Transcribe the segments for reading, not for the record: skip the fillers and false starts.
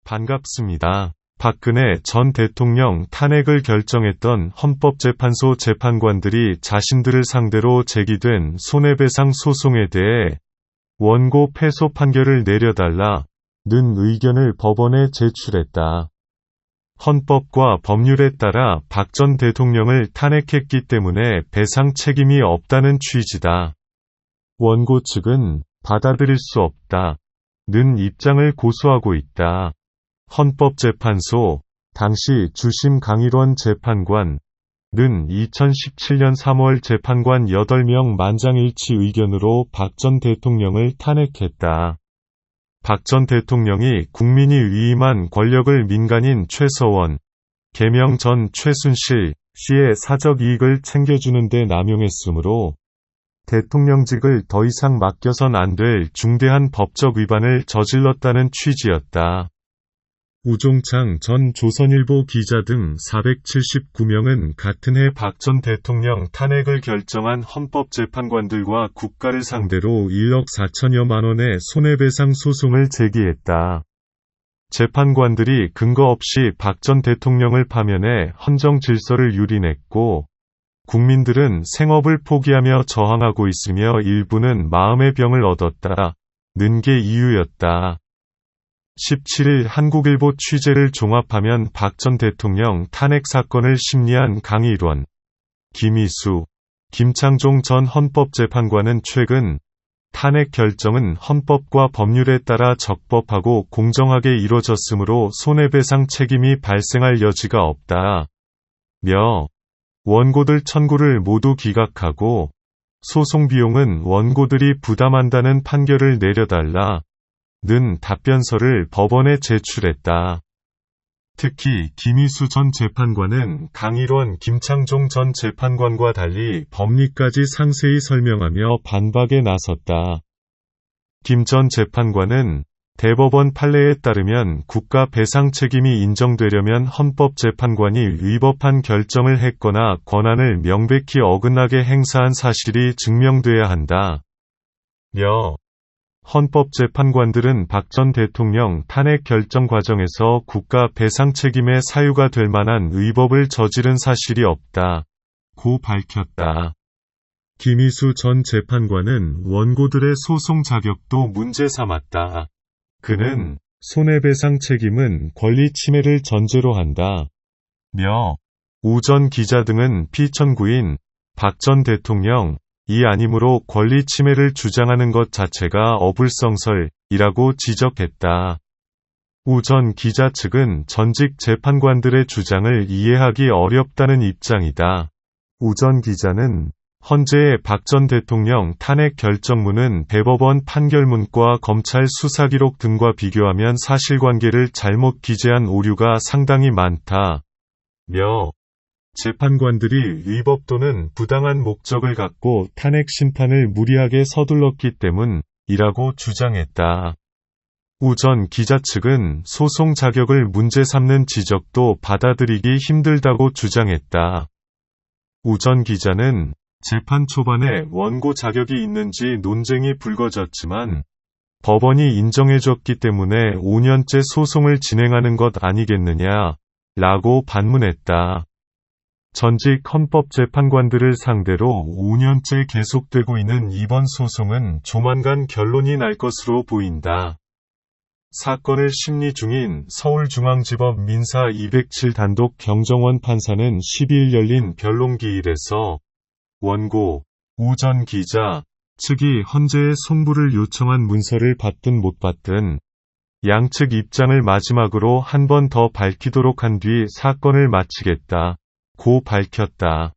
반갑습니다. 박근혜 전 대통령 탄핵을 결정했던 헌법재판소 재판관들이 자신들을 상대로 제기된 손해배상 소송에 대해 원고 패소 판결을 내려달라는 의견을 법원에 제출했다. 헌법과 법률에 따라 박 전 대통령을 탄핵했기 때문에 배상 책임이 없다는 취지다. 원고 측은 받아들일 수 없다는 입장을 고수하고 있다. 헌법재판소 당시 주심 강일원 재판관은 2017년 3월 재판관 8명 만장일치 의견으로 박 전 대통령을 탄핵했다. 박 전 대통령이 국민이 위임한 권력을 민간인 최서원, 계명 전 최순실 씨의 사적 이익을 챙겨주는 데 남용했으므로 대통령직을 더 이상 맡겨선 안 될 중대한 법적 위반을 저질렀다는 취지였다. 우종창 전 조선일보 기자 등 479명은 같은 해 박 전 대통령 탄핵을 결정한 헌법재판관들과 국가를 상대로 1억 4천여만 원의 손해배상 소송을 제기했다. 재판관들이 근거 없이 박 전 대통령을 파면해 헌정 질서를 유린했고, 국민들은 생업을 포기하며 저항하고 있으며 일부는 마음의 병을 얻었다는 게 이유였다. 17일 한국일보 취재를 종합하면 박 전 대통령 탄핵 사건을 심리한 강일원, 김희수, 김창종 전 헌법재판관은 최근 탄핵 결정은 헌법과 법률에 따라 적법하고 공정하게 이뤄졌으므로 손해배상 책임이 발생할 여지가 없다며 원고들 청구를 모두 기각하고 소송 비용은 원고들이 부담한다는 판결을 내려달라는 답변서를 법원에 제출했다. 특히 김희수 전 재판관은 강일원, 김창종 전 재판관과 달리 법리까지 상세히 설명하며 반박에 나섰다. 김 전 재판관은 대법원 판례에 따르면 국가 배상 책임이 인정되려면 헌법재판관이 위법한 결정을 했거나 권한을 명백히 어긋나게 행사한 사실이 증명돼야 한다며 헌법재판관들은 박 전 대통령 탄핵 결정 과정에서 국가 배상 책임의 사유가 될 만한 위법을 저지른 사실이 없다고 밝혔다. 김희수 전 재판관은 원고들의 소송 자격도 문제 삼았다. 그는 손해배상 책임은 권리 침해를 전제로 한다며 우 전 기자 등은 피청구인 박 전 대통령 이 아니므로 권리 침해를 주장하는 것 자체가 어불성설이라고 지적했다. 우 전 기자 측은 전직 재판관들의 주장을 이해하기 어렵다는 입장이다. 우 전 기자는 헌재의 박 전 대통령 탄핵 결정문은 대법원 판결문과 검찰 수사기록 등과 비교하면 사실관계를 잘못 기재한 오류가 상당히 많다며 재판관들이 위법 또는 부당한 목적을 갖고 탄핵 심판을 무리하게 서둘렀기 때문이라고 주장했다. 우 전 기자 측은 소송 자격을 문제 삼는 지적도 받아들이기 힘들다고 주장했다. 우 전 기자는 재판 초반에 원고 자격이 있는지 논쟁이 불거졌지만 법원이 인정해줬기 때문에 5년째 소송을 진행하는 것 아니겠느냐라고 반문했다. 전직 헌법재판관들을 상대로 5년째 계속되고 있는 이번 소송은 조만간 결론이 날 것으로 보인다. 사건을 심리 중인 서울중앙지법 민사 207 단독 경정원 판사는 12일 열린 변론기일에서 원고, 우 전 기자 측이 헌재에 송부를 요청한 문서를 받든 못 받든 양측 입장을 마지막으로 한 번 더 밝히도록 한 뒤 사건을 마치겠다. 고 밝혔다.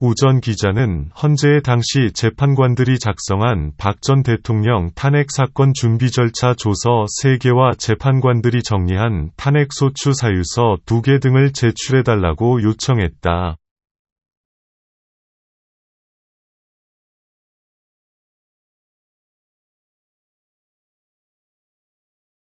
우 전 기자는 헌재에 당시 재판관들이 작성한 박 전 대통령 탄핵 사건 준비 절차 조서 3개와 재판관들이 정리한 탄핵소추 사유서 2개 등을 제출해달라고 요청했다.